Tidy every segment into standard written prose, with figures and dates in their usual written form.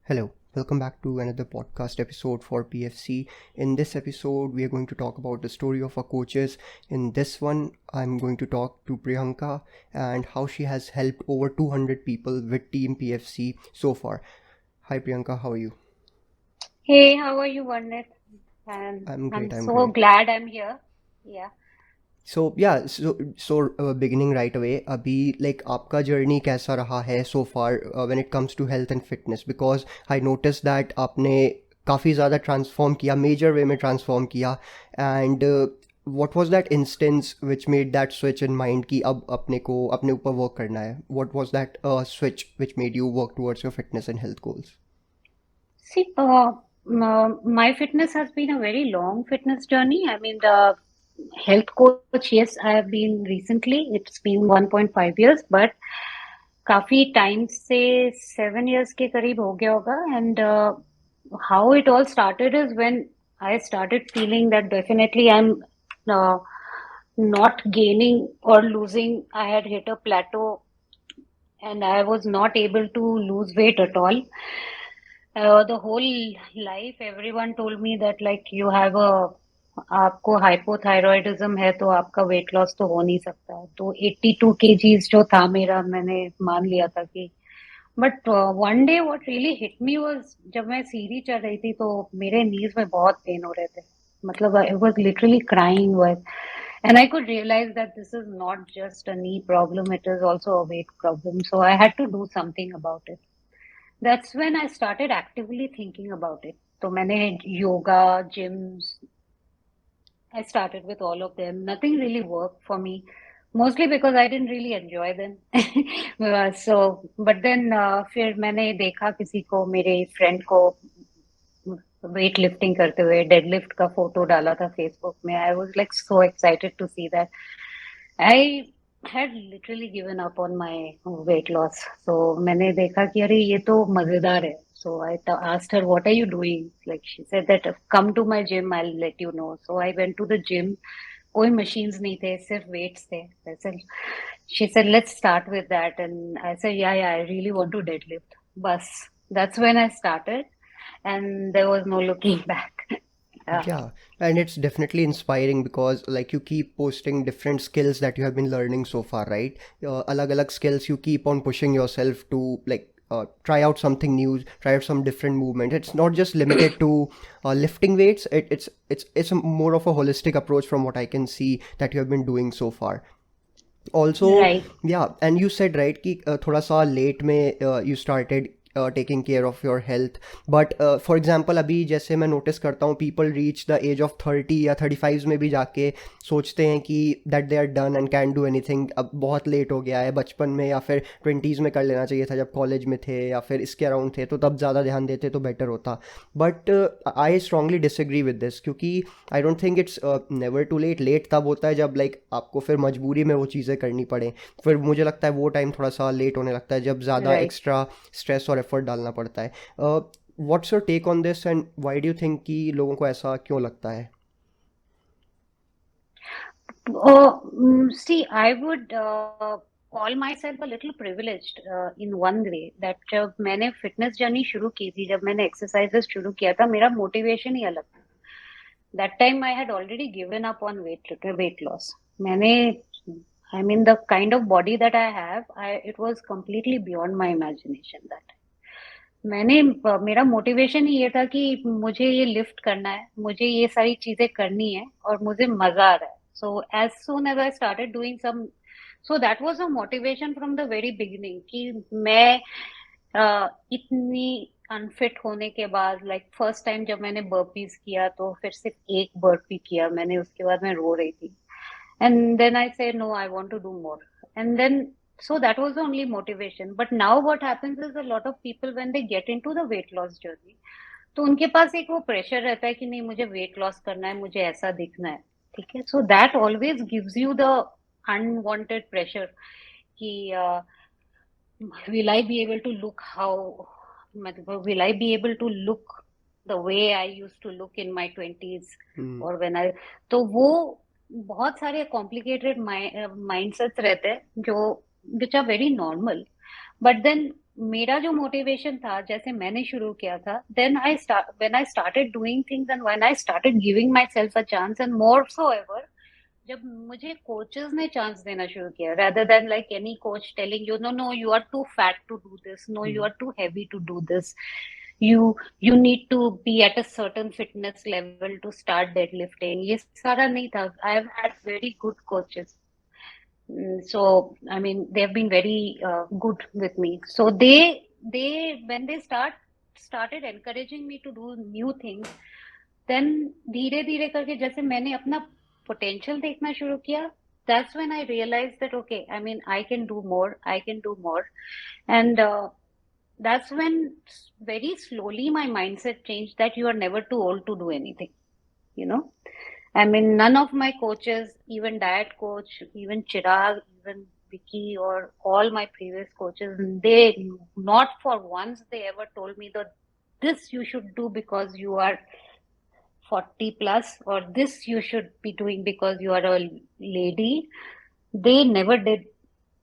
Hello, welcome back to another podcast episode for PFC. In this episode, we are going to talk about the story of our coaches. In this one, I'm going to talk to Priyanka and how she has helped over 200 people with Team PFC so far. Hi Priyanka, how are you? Hey, how are you, Varnit? And I'm I'm great, I'm so great. glad I'm here. Yeah. So beginning right away, अभी like आपका journey कैसा रहा है so far when it comes to health and fitness? Because I noticed that आपने काफ़ी ज़्यादा transform किया, major way में transform किया, and what was that instance which made that switch in mind कि अब अपने को अपने ऊपर work करना है? What was that switch which made you work towards your fitness and health goals? See, my fitness has been a very long fitness journey. I mean, the health coach, yes, I have been recently. It's been 1.5 years, but काफी time से 7 years के करीब हो गया होगा. And how it all started is when I started feeling that definitely I'm uh, not gaining or losing. I had hit a plateau and I was not able to lose weight at all. The whole life, everyone told me that like you have a आपको hypothyroidism है तो आपका weight loss तो हो नहीं सकता है. तो 82 kgs जो था मेरा, मैंने मान लिया था कि but one day what really hit me was जब मैं सीढ़ी चढ़ रही थी तो मेरे नीज में बहुत पेन हो रहे थे. मतलब I was literally crying with and I could realize that this is not just a knee problem, it is also a weight problem. So I had to do something about it. That's when I started actively thinking about it. So many yoga, gyms, I started with all of them. Nothing really worked for me, mostly because I didn't really enjoy them. But then फिर मैंने देखा किसी को, मेरे friend को weight lifting करते हुए, deadlift का फोटो डाला था फेसबुक में. I was like so excited to see that. आई had literally given up on my weight loss. So मैंने देखा कि अरे ये तो मजेदार है. So I asked her, what are you doing? Like she said that come to my gym, I'll let you know. So I went to the gym. कोई machines नहीं थे, सिर्फ weights थे. I said, she said, let's start with that. And I said, yeah, I really want to deadlift. Bus. That's when I started. And there was no looking back. Yeah. Yeah, and it's definitely inspiring because like you keep posting different skills that you have been learning so far, right? Alag skills, you keep on pushing yourself to like try out something new, try out some different movement. It's not just limited to lifting weights. It's a more of a holistic approach from what I can see that you have been doing so far. Also, Right. yeah, and you said right कि थोड़ा सा late में you started taking care of your health, but for example अभी जैसे मैं notice करता हूँ people reach the age of 30 या 35 में भी जाके सोचते हैं कि that they are done and can't do anything, अब बहुत लेट हो गया है. बचपन में या फिर 20s में कर लेना चाहिए था जब कॉलेज में थे या फिर इसके अराउंड थे तो तब ज़्यादा ध्यान देते तो बेटर होता. But I strongly disagree with this क्योंकि I don't think it's never too late. Late तब होता है जब लाइक आपको फिर मजबूरी में वो चीज़ें करनी पड़े. फिर मुझे लगता है वो टाइम थोड़ा सा लेट होने लगता है जब ज़्यादा Right. एक्स्ट्रा स्ट्रेस और एफर्ट डालना पड़ता है. What's your take on this and why do you think कि लोगों को ऐसा क्यों लगता है? See, I would call myself a little privileged in one way that जब मैंने फिटनेस जर्नी शुरू की थी, जब मैंने एक्सरसाइजेस शुरू किया था, मेरा मोटिवेशन ही अलग था. That time I had already given up on weight loss. मैंने I mean the kind of body that I have, it was completely beyond my imagination that मैंने मेरा मोटिवेशन ही ये था कि मुझे ये लिफ्ट करना है, मुझे ये सारी चीजें करनी है और मुझे मजा आ रहा है. So as soon as I started doing some, so that was a motivation from the very beginning कि मैं इतनी अनफिट होने के बाद, लाइक फर्स्ट टाइम जब मैंने बर्पीज किया तो फिर सिर्फ एक बर्पी किया मैंने, उसके बाद मैं रो रही थी. And then I said, no, I want to do more. And then, so that was the only motivation. But now what happens is a lot of people, when they get into the weight loss journey, तो उनके पास एक वो pressure रहता है कि नहीं मुझे weight loss करना है, मुझे ऐसा दिखना है. ठीक है. So that always gives you the unwanted pressure कि will I be able to look how, मतलब will I be able to look the way I used to look in my 20s Hmm. or when I, तो वो बहुत सारे complicated mindsets रहते हैं जो which are very normal. But then मेरा जो मोटिवेशन था, जैसे मैंने शुरू किया था, then I start when I started doing things and when I started giving myself a chance and more so ever, जब मुझे कोचेस ने चांस देना शुरू किया, rather than like any coach telling you no no you are too fat to do this, no you hmm, are too heavy to do this, you need to be at a certain fitness level to start deadlifting, ये सारा नहीं था. I have had very good coaches. So I mean they have been very good with me. So they when they started encouraging me to do new things, then धीरे धीरे करके जैसे मैंने अपना potential देखना शुरू किया, that's when I realized that okay, I mean I can do more, I can do more, and that's when very slowly my mindset changed that you are never too old to do anything, you know. I mean, none of my coaches, even diet coach, even Chirag, even Vicky, or all my previous coaches, they not for once they ever told me that this you should do because you are 40 plus, or this you should be doing because you are a lady. They never did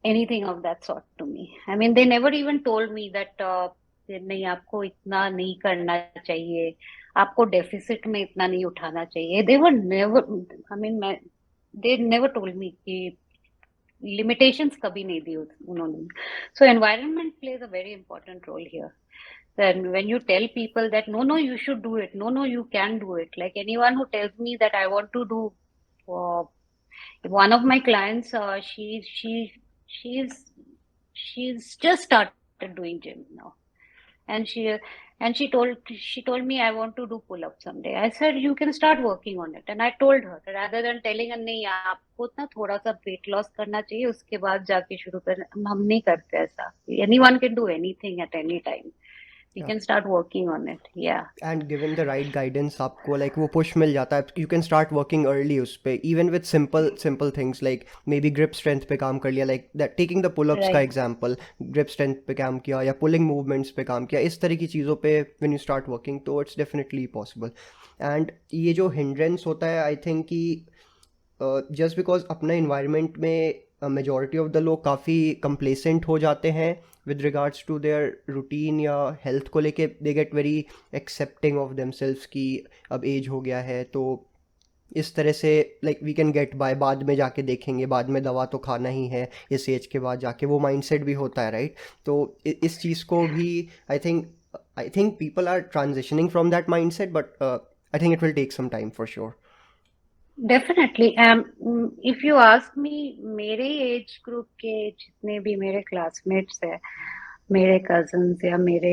anything of that sort to me. I mean, they never even told me that नहीं आपको इतना नहीं करना चाहिए, आपको deficit में इतना नहीं उठाना चाहिए. They were never, I mean, they never told me कि limitations कभी नहीं दी उन्होंने. So environment plays a very important role here. Then when you tell people that no no you should do it, no no you can do it, like anyone who tells me that I want to do uh, one of my clients, she's she's just started doing gym now, and she told me I want to do pull up someday. I said you can start working on it, and I told her rather than telling her नहीं आपको ना थोड़ा सा weight loss करना चाहिए उसके बाद जाके शुरू कर, हम नहीं करते ऐसा. Anyone can do anything at any time. You yeah. can start working on it. Yeah. And given the right guidance आपको लाइक वो पुश मिल जाता है, you can start working early उस पे, even with simple simple things like maybe grip strength पे काम कर लिया, like that taking the pull ups का Right. एग्जांपल, ग्रिप स्ट्रेंथ पे काम किया या पुलिंग मूवमेंट्स पे काम किया, इस तरह की चीज़ों पे व्हेन यू स्टार्ट वर्किंग तो इट्स डेफिनेटली पॉसिबल. एंड ये जो हिंड्रेंस होता है आई थिंक कि जस्ट बिकॉज अपने इन्वायरमेंट में मेजॉरिटी ऑफ द लोग काफ़ी कंप्लेसेंट हो जाते हैं with regards to their routine या हेल्थ को लेके, they get very accepting of themselves कि अब एज हो गया है तो इस तरह से like we can get by, बाद में जाके देखेंगे, बाद में दवा तो खाना ही है इस एज के बाद जाके, वो माइंडसेट भी होता है राइट. तो इस चीज़ को भी I think people are transitioning from that mindset, but I think it will take some time for sure. Definitely. If you ask me, मेरे एज ग्रुप के जितने भी मेरे क्लासमेट्स हैं, मेरे कजन्स या मेरे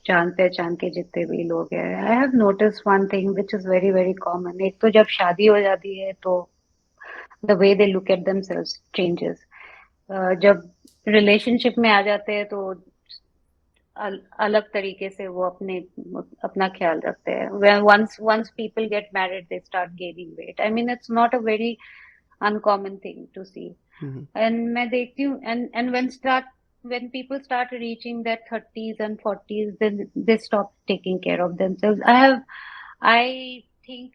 जान पहचान के जितने भी लोग हैं, I have notice one thing which is very very common. एक तो जब शादी हो जाती है तो the way they look at themselves changes. जब रिलेशनशिप में आ जाते हैं तो अलग तरीके से वो अपना ख्याल रखते हैं. once people get married they start gaining weight. I mean it's not a very uncommon thing to see. And मैं देखती हूँ, and when people start reaching their 30s and 40s then they stop taking care of themselves. I think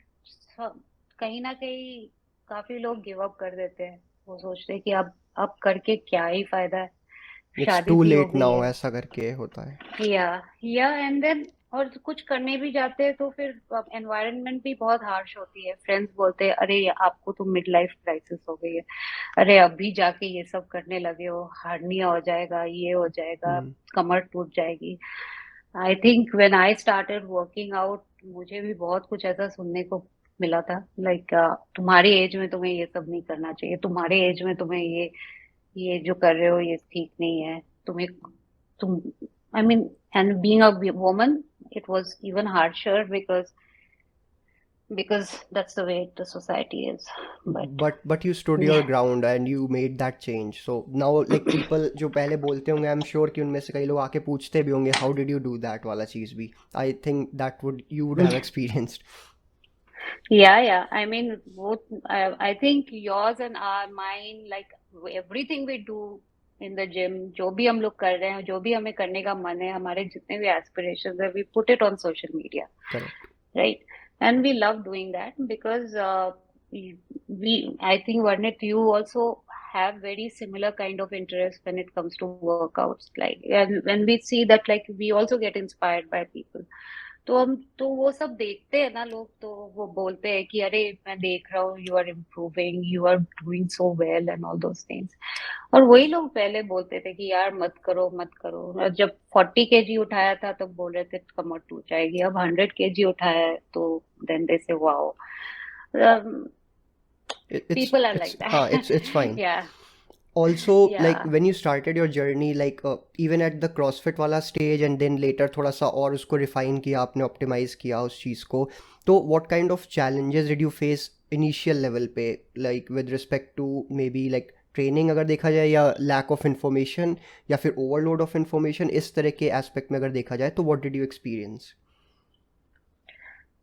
कहीं ना कहीं काफी लोग give up कर देते हैं. वो सोचते हैं कि अब करके क्या ही फायदा है, इट्स शादी टू भी हो लेट गई नाउ है. ऐसा करके होता है. या एंड देन और कुछ करने भी जाते हैं तो फिर एनवायरनमेंट भी बहुत हार्श होती है. फ्रेंड्स बोलते हैं अरे आपको तो मिड लाइफ क्राइसिस हो गई है, अरे अभी जाके ये सब करने लगे हो, हार्निया हो जाएगा, ये हो जाएगा, हम्म. कमर टूट जाएगी. I think when I started working out मुझे भी बहुत कुछ ऐसा सुनने को मिला था, लाइक तुम्हारी एज में तुम्हें ये सब नहीं करना चाहिए, तुम्हारे एज में तुम्हें ये जो कर रहे हो ये ठीक नहीं है, तुम्हें तुम I mean, and being a woman, it was even harsher because that's the way the society is. But But you stood your yeah, ground and you made that change. So now like people जो पहले बोलते होंगे, I am sure कि उनमें से कई लोग आके पूछते भी होंगे how did you do that वाला चीज़ भी. I think that would you would have experienced. yeah. I mean, both. I think yours and mine, like everything we do in the gym, जो भी हम लोग कर रहे हैं, जो भी हमें करने का मन है, हमारे जितने भी aspirations है, we put it on social media. Correct. Right? And we love doing that because I think Varnit, you also have very similar kind of interest when it comes to workouts. Like, and when we see that, like, we also get inspired by people. तो हम तो वो सब देखते हैं ना लोग, तो वो बोलते हैं कि अरे मैं देख रहा हूँ, you are improving, you are doing so well and all those things. और वही लोग पहले बोलते थे कि यार मत करो मत करो। और जब 40 kg उठाया था तब बोल रहे थे कमर टूट जाएगी, अब 100 kg उठाया है तो then they say wow. It's people are it's like that. it's fine. या Also, या like when you started your journey, like even at the CrossFit वाला stage and then later थोड़ा सा और उसको refine किया आपने, optimize किया उस चीज़ को, तो what kind of challenges did you face initial level पे, like with respect to maybe like training अगर देखा जाए, या lack of information, या फिर overload of information, इस तरह के aspect में अगर देखा जाए, तो what did you experience?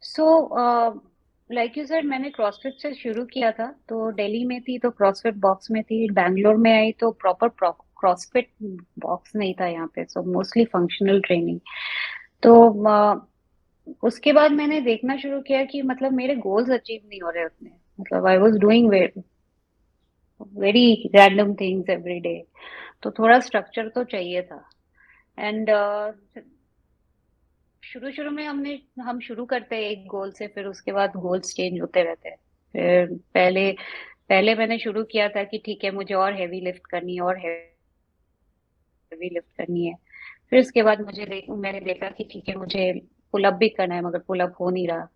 So like you said, मैंने क्रॉसफिट से शुरू किया था, तो दिल्ली में थी तो क्रॉसफिट बॉक्स में थी, बैंगलोर में आई तो प्रॉपर क्रॉसफिट बॉक्स नहीं था यहाँ पे, सो मोस्टली फंक्शनल ट्रेनिंग। तो उसके बाद मैंने देखना शुरू किया कि मतलब मेरे गोल्स अचीव नहीं हो रहे उतने, मतलब I was doing very random things every day. तो थोड़ा स्ट्रक्चर तो चाहिए था। एंड शुरू शुरू में हम शुरू करते हैं एक गोल से, फिर उसके बाद गोल्स चेंज होते रहते हैं। फिर पहले पहले मैंने शुरू किया था कि ठीक है मुझे और हैवी लिफ्ट करनी है, और हैवी लिफ्ट करनी है। फिर उसके बाद मैंने देखा कि ठीक है मुझे पुलअप भी करना है, मगर पुलअप हो नहीं रहा।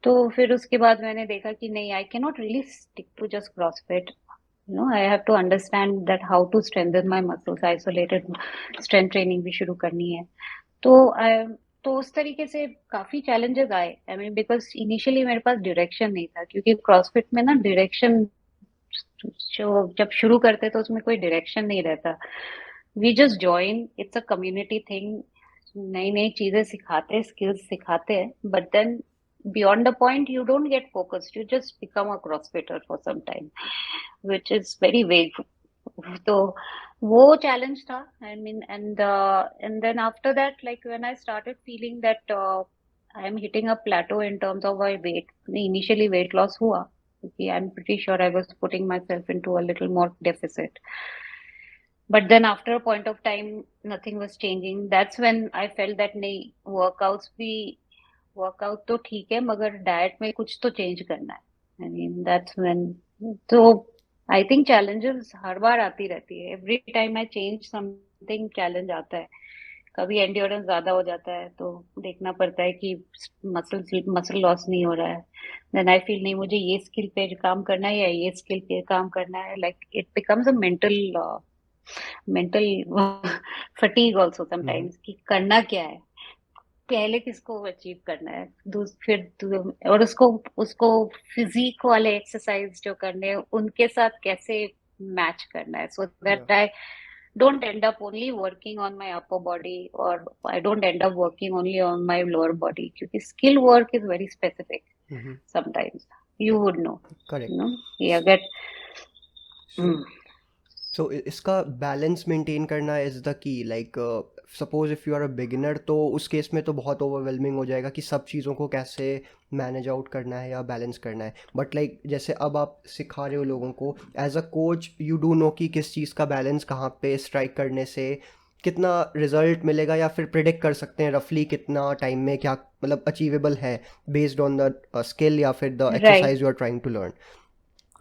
तो फिर उसके बाद मैंने देखा कि नहीं, I can not really stick to just CrossFit, I have to understand that how to strengthen my muscles. Isolated strength training भी शुरू करनी है। तो तो उस तरीके से काफी चैलेंजेस आए। आई मीन बिकॉज इनिशियली मेरे पास डायरेक्शन नहीं था, क्योंकि क्रॉसफिट में ना डायरेक्शन, जो जब शुरू करते तो उसमें कोई डायरेक्शन नहीं रहता। We just join, it's a community thing. नई नई चीजें सिखाते हैं, स्किल्स सिखाते हैं, but then beyond the point you don't get focused, you just become a crossfitter for some time, which is very vague। तो वो चैलेंज था। I mean and then after that, like when I started feeling that I am hitting a plateau in terms of my weight. Initially weight loss हुआ क्योंकि I am pretty sure I was putting myself into a little more deficit, but then after a point of time nothing was changing. That's when I felt that नहीं, workouts भी, workout तो ठीक है मगर diet में कुछ तो change करना है। आई मीन दैट्स व्हेन, तो आई थिंक चैलेंजेस हर बार आती रहती है। Every time I change something challenge आता है। कभी एंड्योरेंस ज्यादा हो जाता है तो देखना पड़ता है कि मसल मसल लॉस नहीं हो रहा है। देन आई फील नहीं, मुझे ये स्किल पे काम करना है या ये स्किल पे काम करना है। Like it becomes a mental fatigue also Mm-hmm. Sometimes, कि करना क्या है, पहले किसको अचीव करना है, और उसको उसको फिजिक वाले एक्सरसाइज जो करने हैं उनके साथ कैसे मैच करना है, सो Yeah. That I don't end up only working on my upper body, or I don't end up working only on my lower body, क्योंकि skill work is very specific। Mm-hmm. sometimes you would know, Correct. कि अगर So so इसका balance maintain करना is the key, like suppose if you are a beginner, तो उस case में तो बहुत ओवरवेलमिंग हो जाएगा कि सब चीज़ों को कैसे मैनेज आउट करना है या बैलेंस करना है। बट लाइक जैसे अब आप सिखा रहे हो लोगों को as a coach, you do know कि किस चीज़ का बैलेंस कहाँ पे स्ट्राइक करने से कितना रिजल्ट मिलेगा, या फिर प्रिडिक्ट कर सकते हैं रफली कितना टाइम में क्या मतलब अचीवेबल है, बेस्ड ऑन द स्किल या फिर the right exercise you are trying to learn.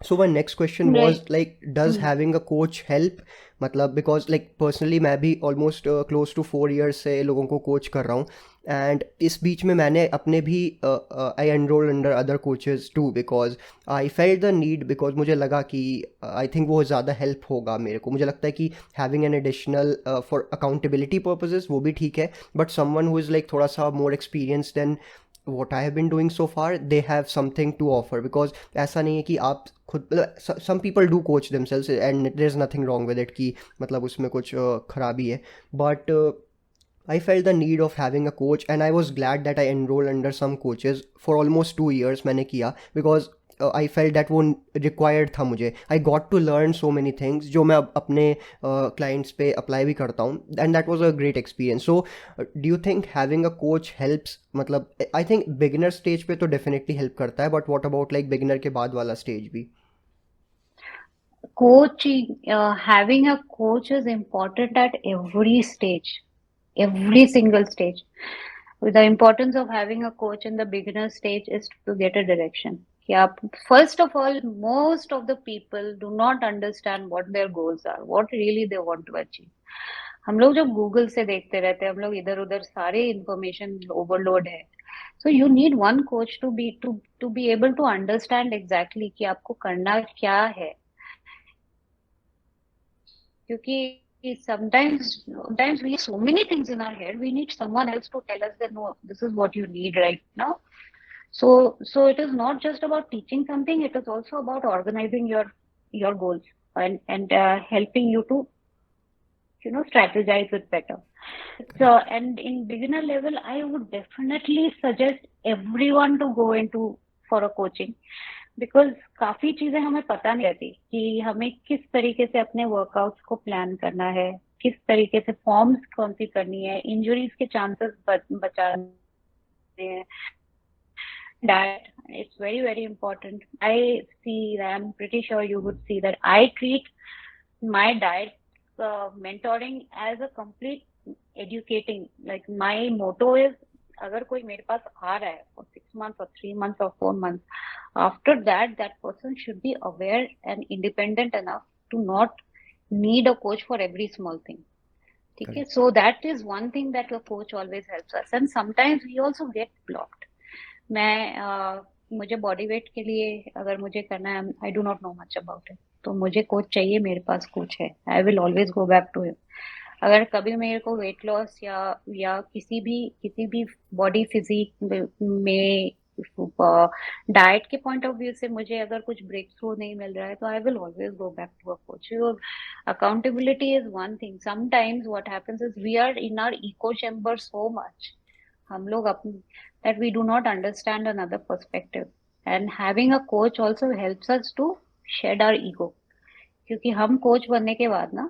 So my next question was right like, does having a coach help? मतलब because like personally मैं भी almost close to 4 years से लोगों को coach कर रहा हूँ, and इस बीच में मैंने अपने भी I enroll under other coaches too, because I felt the need, because मुझे लगा कि I think वो ज़्यादा help होगा मेरे को। मुझे लगता है कि having an additional for accountability purposes वो भी ठीक है, but someone who is like थोड़ा सा more experienced than what I have been doing so far, they have something to offer, because ऐसा नहीं है कि आप खुद, some people do coach themselves and there's nothing wrong with it कि मतलब उसमें कुछ खराबी है, but I felt the need of having a coach, and I was glad that I enrolled under some coaches for almost 2 years मैंने किया, because I felt that वो required था मुझे। I got to learn so many things जो मैं अब अपने clients पे apply भी करता हूँ, and that was a great experience। So do you think having a coach helps? मतलब I think beginner stage पे तो definitely help करता है, but what about like beginner के बाद वाला stage भी? Coaching, having a coach is important at every stage, every single stage. The importance of having a coach in the beginner stage is to get a direction. कि आप first of all, most of the people do not understand what their goals are, what really they want to achieve. हम लोग जब Google से देखते रहते हैं, हम लोग इधर उधर सारे इंफॉर्मेशन ओवरलोड है. So you need one coach to be able to understand exactly कि आपको करना क्या है. क्योंकि sometimes we have so many things in our head, we need someone else to tell us that no, this is what you need right now. So it is not just about teaching something, it is also about organizing your goals and helping you to strategize it better. So, Correct. and in beginner level, I would definitely suggest everyone to go into for a coaching. Because काफी चीजें हमें पता नहीं रहती कि हमें किस तरीके से अपने वर्कआउट्स को प्लान करना है, किस तरीके से फॉर्म्स कौन सी करनी है, इंजरीज के चांसेस बचाने हैं. Diet, it's very very important. I'm pretty sure you would see that I treat my diet mentoring as a complete educating. Like my motto is, अगर कोई मेरे पास आ रहा है for 6 months or 3 months or 4 months, after that that person should be aware and independent enough to not need a coach for every small thing. ठीक है, Correct. so that is one thing that a coach always helps us, and sometimes we also get blocked. मुझे body weight के लिए अगर मुझे करना है, I do not know much about it, तो मुझे कोच चाहिए, मेरे पास कोच है, I will always go back to him. अगर कभी मेरे को वेट लॉस या किसी भी बॉडी फिजिक में डाइट के पॉइंट ऑफ व्यू से मुझे अगर कुछ ब्रेक थ्रू नहीं मिल रहा है, तो I will always go back to a coach. Accountability is one thing. Sometimes what happens is we are in our echo chamber so much, हम लोग अपने that we do not understand another perspective, and having a coach also helps us to shed our ego. क्योंकि हम coach बनने के बाद ना,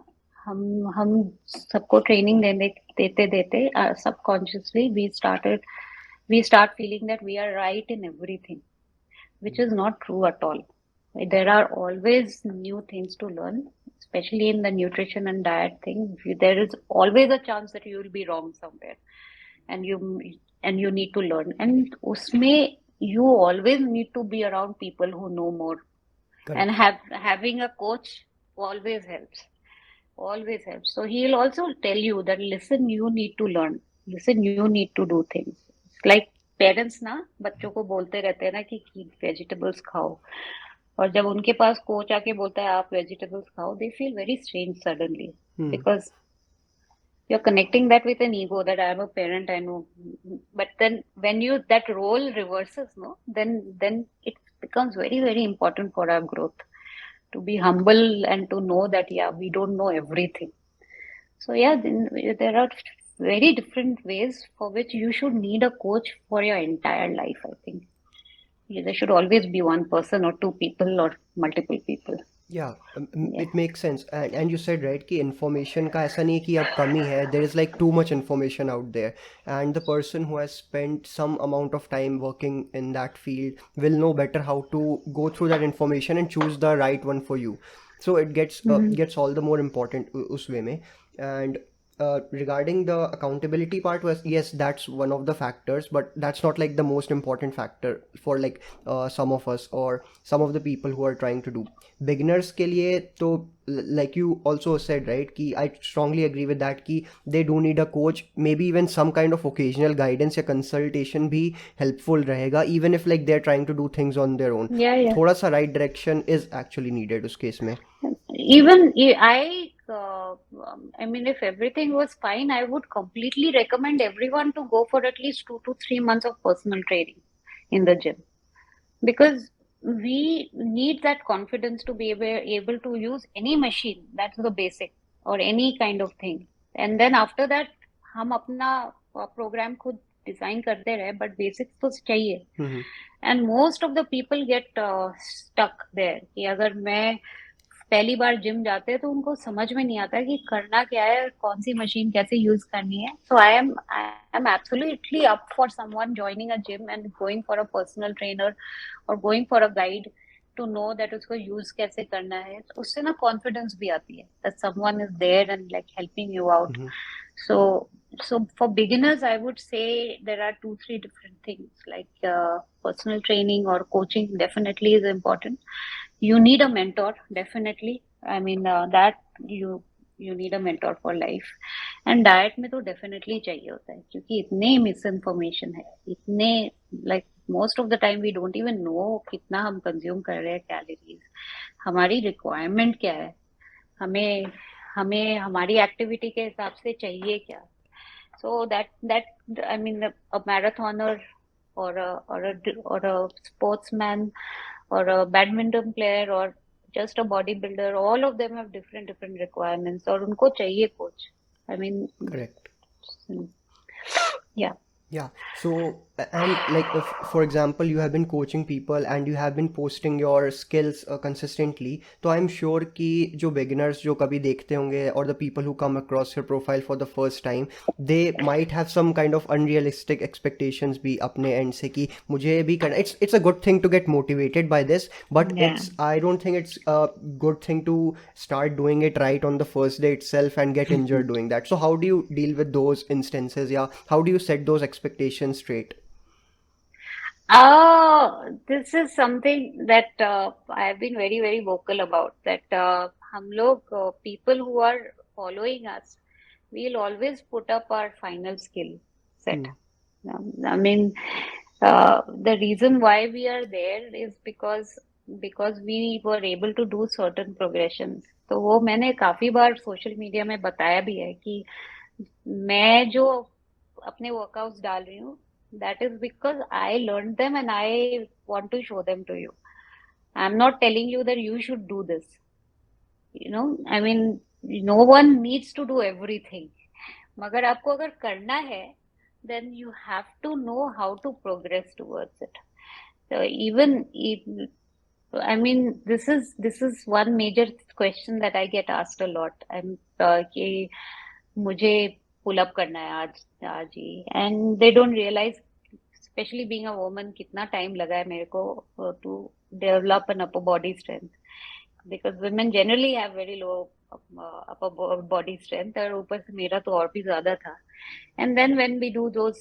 हम सबको ट्रेनिंग देते देते subconsciously we start feeling that we are right in everything, which is not true at all. There are always new things to learn, especially in the nutrition and diet thing. There is always a chance that you will be wrong somewhere, and you need to learn, and usme you always need to be around people who know more, and Correct. having a coach always helps. So he'll also tell you that listen, you need to learn, listen, you need to do things. It's like parents ना बच्चों को बोलते रहते हैं ना कि vegetables खाओ, और जब उनके पास कोच आके बोलता है आप वेजिटेबल्स खाओ, they feel very strange suddenly, Hmm. Because you're connecting that with an ego that I am a parent, I know. But then when you that role reverses, no, then it becomes very, very important for our growth to be humble and to know that yeah, we don't know everything. So yeah, then there are very different ways for which you should need a coach for your entire life, I think. Yeah, there should always be one person or two people or multiple people. Yeah, Yeah. it makes sense. And you said right कि information का ऐसा नहीं है कि अब कमी है. There is like too much information out there, and the person who has spent some amount of time working in that field will know better how to go through that information and choose the right one for you. So it Mhm. gets all the more important उस way में. And regarding the accountability part, was yes, that's one of the factors, but that's not like the most important factor for like some of us or some of the people who are trying to do. Beginners के लिए तो like you also said right कि I strongly agree with that कि they do need a coach, maybe even some kind of occasional guidance या consultation भी helpful रहेगा, even if like they're trying to do things on their own. Yeah, yeah. थोड़ा सा right direction is actually needed उस case में. Even I mean, if everything was fine, I would completely recommend everyone to go for at least 2 to 3 months of personal training in the gym, because we need that confidence to be able to use any machine. That's the basic, or any kind of thing. And then after that, हम अपना program खुद design करते रहे, but basics तो चाहिए. हम्म. And most of the people get stuck there कि अगर मैं पहली बार जिम जाते हैं तो उनको समझ में नहीं आता कि करना क्या है, कौन सी मशीन कैसे यूज करनी है. So I am absolutely up for someone joining a gym and going for a personal trainer or going for a guide to know that उसको use कैसे करना है, तो उससे ना confidence भी आती है that someone is there and like helping you out. Mm-hmm. So, so for beginners, I would say there are two, three different things like personal training or coaching definitely is important. You need a mentor, definitely. I mean, that you need a mentor for life. And diet में तो definitely चाहिए होता है क्योंकि इतने miss information है, इतने like most of the time we don't even know कितना हम कंज्यूम कर रहे हैं कैलोरीज, हमारी रिक्वायरमेंट क्या है, हमें हमें हमारी एक्टिविटी के हिसाब से चाहिए क्या. So that I mean a marathoner or a sportsman or a badminton player or just a bodybuilder, all of them have different requirements और उनको चाहिए coach. I mean, Correct. yeah. Yeah. So, and like if, for example, you have been coaching people and you have been posting your skills consistently, तो I'm sure कि जो beginners जो कभी देखते होंगे or the people who come across your profile for the first time, they might have some kind of unrealistic expectations भी अपने end से कि मुझे भी करना. It's a good thing to get motivated by this, but Yeah. I don't think it's a good thing to start doing it right on the first day itself and get injured doing that. So how do you deal with those instances? Yeah, how do you set those expectations straight? This is something that I have been very vocal about. That हम लोग people who are following us, we'll always put up our final skill set. Hmm. I mean, the reason why we are there is because we were able to do certain progressions. तो वो मैंने काफी बार social media में बताया भी है कि मैं जो अपने वर्कआउट्स डाल रही हूँ, that is because I learned them and I want to show them to you. I'm not telling you that you should do this. You know, I mean, no one needs to do everything. मगर आपको अगर करना है, then you have to know how to progress towards it. So I mean, this is one major question that I get asked a lot. कि मुझे pull up करना है आज ही, and they don't realize, especially being a woman, कितना time लगा है मेरे को to develop an upper body strength, because women generally have very low upper body strength, और ऊपर से मेरा तो और भी ज्यादा था. And then when we do those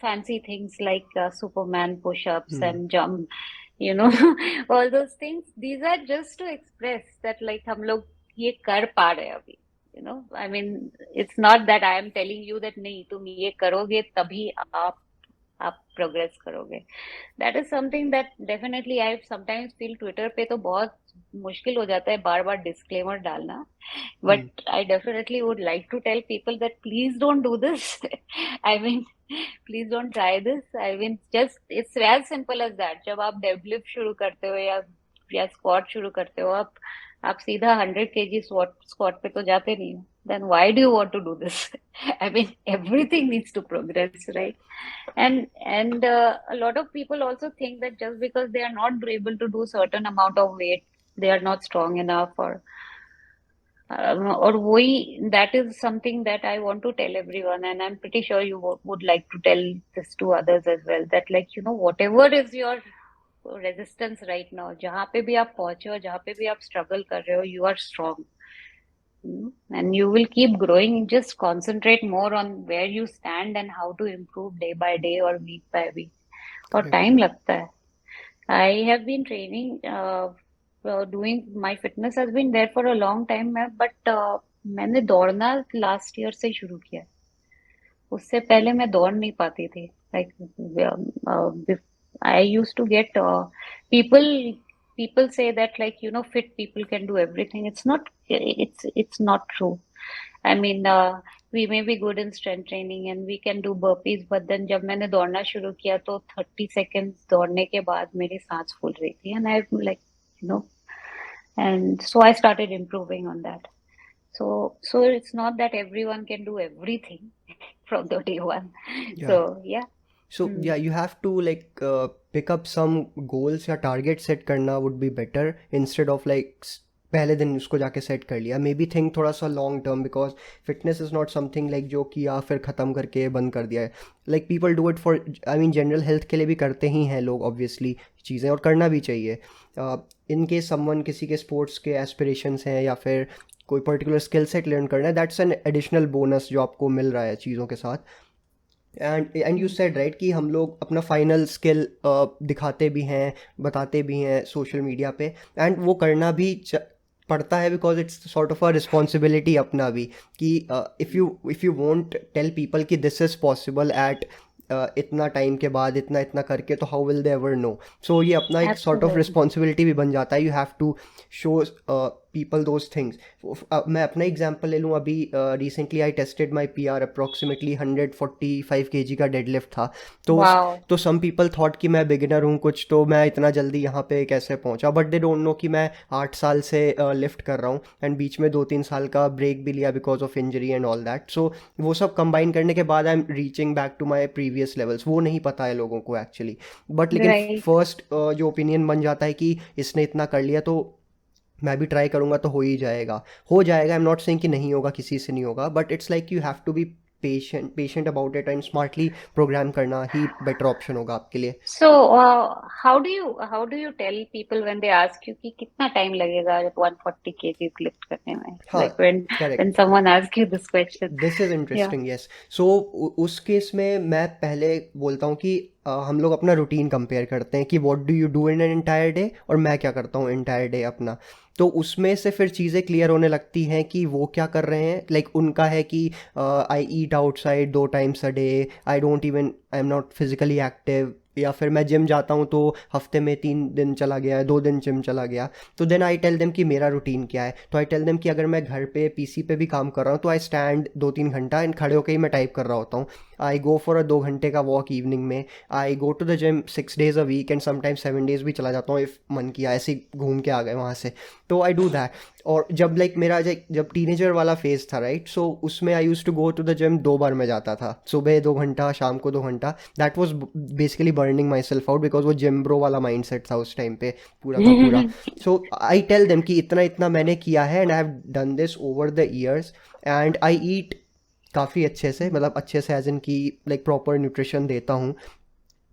fancy things like Superman push-ups Hmm. and jump, you know, all those things, these are just to express that like हम लोग ये कर पा रहे हैं अभी. You know, I mean, it's not that I am telling you that नहीं तुम ये करोगे तभी आप प्रोग्रेस करोगे. That is something that definitely I sometimes feel Twitter पे तो बहुत मुश्किल हो जाता है बार बार डिस्क्लेमर डालना, Hmm. But I definitely would like to tell people that please don't do this. I mean, please don't try this. I mean, just it's as simple as that. जब आप डेडलिफ्ट शुरू करते हो या स्क्वाट शुरू करते हो, आप सीधा 100 kg स्क्वाट पे तो जाते नहीं हो. Then why do you want to do this? I mean, everything needs to progress, right? And a lot of people also think that just because they are not able to do certain amount of weight, they are not strong enough, or वही, that is something that I want to tell everyone, and I'm pretty sure you would like to tell this to others as well, that like, you know, whatever is your resistance right now, जहाँ पे भी आप पहुंचे हो, जहाँ पे भी आप struggle कर रहे हो, you are strong. And you will keep growing. Just concentrate more on where you stand and how to improve day by day or week by week. और Correct. time लगता है. I have been training, doing my fitness has been there for a long time, but मैंने दौड़ना last year से शुरू किया. उससे पहले मैं दौड़ नहीं पाती थी. Like I used to get people people say that like, you know, fit people can do everything. It's not true. I mean, we may be good in strength training and we can do burpees, but then जब मैंने दौड़ना शुरू किया तो 30 seconds दौड़ने के बाद मेरी सांस फूल रही थी, and I'm like, you know, and so I started improving on that. So it's not that everyone can do everything from the day one. Yeah. So yeah. So yeah, you have to like pick up some goals या target set करना would be better instead of like पहले दिन उसको जाके set कर लिया, may be think थोड़ा सा long term, because fitness is not something like जो किया फिर ख़त्म करके बंद कर दिया है। Like people do it for, I mean general health के लिए भी करते ही हैं लोग ऑब्वियसली चीज़ें, और करना भी चाहिए। इन केस समवन किसी के स्पोर्ट्स के एस्पिरेशंस हैं या फिर कोई पर्टिकुलर स्किल सेट लर्न करना है, दैट्स एन एडिशनल बोनस जो आपको मिल रहा है चीज़ों के साथ। एंड यू सेड राइट कि हम लोग अपना फाइनल स्किल दिखाते भी हैं, बताते भी हैं सोशल मीडिया पे, एंड वो करना भी पड़ता है, because it's sort of a responsibility अपना भी, कि if you won't tell people कि दिस इज़ पॉसिबल एट इतना टाइम के बाद, इतना इतना करके, तो how will they ever know. So ये अपना एक सॉर्ट ऑफ Absolutely. रिस्पॉन्सिबिलिटी भी बन जाता है, you have to show people those things. मैं अपना एग्जांपल ले लूँ, अभी recently I tested my PR, approximately 145 KG का डेडलिफ्ट था। तो Wow. तो सम पीपल थॉट कि मैं बिगिनर हूँ कुछ, तो मैं इतना जल्दी यहाँ पे कैसे पहुँचा, बट दे डोंट नो कि मैं 8 साल से लिफ्ट कर रहा हूँ, एंड बीच में 2-3 साल का ब्रेक भी लिया because of injury and all that. So वो सब कंबाइन करने के बाद I am reaching back to my previous levels. वो नहीं पता है लोगों को एक्चुअली, बट लेकिन Right. फर्स्ट जो ओपिनियन बन जाता है कि इसने इतना कर लिया तो मैं भी ट्राई करूँगा तो हो जाएगा। आई एम नॉट सेइंग कि नहीं होगा, किसी से नहीं होगा, but it's like you have to be patient about it, and smartly program करना ही बेटर ऑप्शन होगा आपके लिए। So, how do you tell people when they ask you कि कितना टाइम लगेगा 140 kgs lift करने में? हाँ, Like when correct. when someone asks you this question. This is Yeah. Interesting, yes. So उस केस में मैं पहले बोलता हूँ कि हम लोग अपना रूटीन कंपेयर करते हैं कि what do you do in an entire day, और मैं क्या करता हूँ एंटायर डे अपना। तो उसमें से फिर चीज़ें क्लियर होने लगती हैं कि वो क्या कर रहे हैं। लाइक उनका है कि I eat outside 2 times a day, I am not physically active, या फिर मैं जिम जाता हूँ तो हफ्ते में 3 दिन चला गया, 2 दिन जिम चला गया। तो देन आई टेल देम कि मेरा रूटीन क्या है। तो आई टेल देम कि अगर मैं घर पे पीसी पे भी काम कर रहा हूँ तो आई स्टैंड 2-3 घंटा, एंड खड़े होकर ही मैं टाइप कर रहा होता हूँ। आई गो फॉर 2 घंटे का वॉक इवनिंग में। I go to the gym 6 days a week, and sometimes 7 days भी चला जाता हूँ इफ़ मन किया, ऐसे ही घूम के आ गए वहाँ से। तो आई डू दैट। और जब लाइक मेरा जब टीनेजर वाला फेज था राइट, सो उसमें I use to go to the gym 2 बार मैं जाता था, सुबह 2 घंटा, शाम को 2 घंटा। That was basically burning my self out, because वो जिम ब्रो वाला माइंड सेट था उस टाइम पे, पूरा का पूरा। सो आई टेल देम कि इतना इतना मैंने किया है, and I have done this over the years, and I eat काफ़ी अच्छे से, मतलब अच्छे से एज इन की लाइक प्रॉपर न्यूट्रिशन देता हूँ।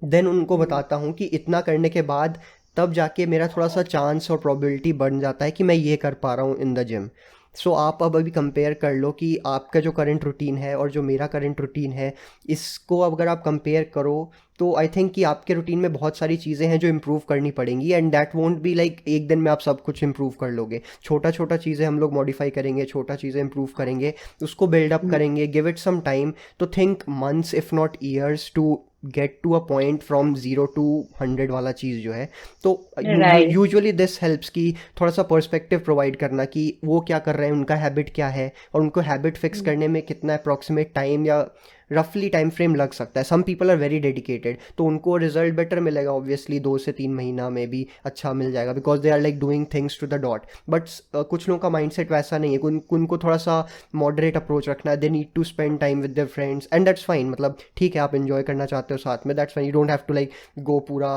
देन उनको बताता हूँ कि इतना करने के बाद तब जाके मेरा थोड़ा सा चांस और प्रोबेबिलिटी बढ़ जाता है कि मैं ये कर पा रहा हूँ इन द जिम। सो आप अब अभी कंपेयर कर लो कि आपका जो करंट रूटीन है और जो मेरा करंट रूटीन है, इसको अगर आप कंपेयर करो, तो आई थिंक कि आपके रूटीन में बहुत सारी चीज़ें हैं जो इम्प्रूव करनी पड़ेंगी, and that won't be like एक दिन में आप सब कुछ इम्प्रूव कर लोगे। छोटा छोटा चीज़ें हम लोग मॉडिफाई करेंगे, छोटा चीज़ें इम्प्रूव करेंगे, उसको बिल्डअप करेंगे, गिव इट सम टाइम। तो think months if not years to get to a point from 0 to 100 वाला चीज़ जो है। तो Right. यूजुअली दिस हेल्प्स कि थोड़ा सा पर्सपेक्टिव प्रोवाइड करना कि वो क्या कर रहे हैं, उनका हैबिट क्या है, और उनको हैबिट फिक्स करने में कितना अप्रॉक्सीमेट टाइम या रफली टाइम फ्रेम लग सकता है। Some people are very dedicated, तो उनको रिजल्ट बेटर मिलेगा ऑब्वियसली, 2 से 3 महीना में भी अच्छा मिल जाएगा, because they are like doing things to the dot. But कुछ लोगों का माइंडसेट वैसा नहीं है, उनको थोड़ा सा मॉडरेट अप्रोच रखना है, they need to spend time with their friends, and that's fine. मतलब ठीक है, आप इन्जॉय करना चाहते हो साथ में, that's fine, you don't have to like go पूरा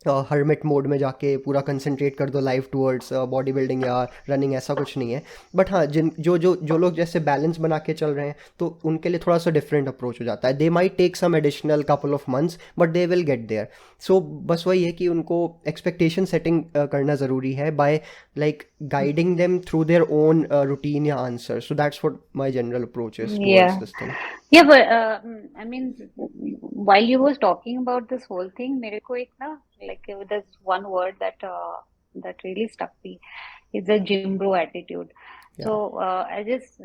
हर्मिट मोड में जाके पूरा कंसंट्रेट कर दो लाइफ टूवर्ड्स बॉडी बिल्डिंग या रनिंग, ऐसा कुछ नहीं है। बट हाँ, जिन जो लोग जैसे बैलेंस बना के चल रहे हैं, तो उनके लिए थोड़ा सा डिफरेंट अप्रोच हो जाता है। They might take some additional couple of months, but they will get there. So बस वही है कि उनको एक्सपेक्टेशन सेटिंग करना ज़रूरी है, by like guiding them through their own routine या answer. So that's what my general approach is towards Yeah. This thing. Yeah, but I mean, while you was talking about this whole thing, मेरे को एक ना like there's one word that really stuck me. Is the gym bro attitude. So या I just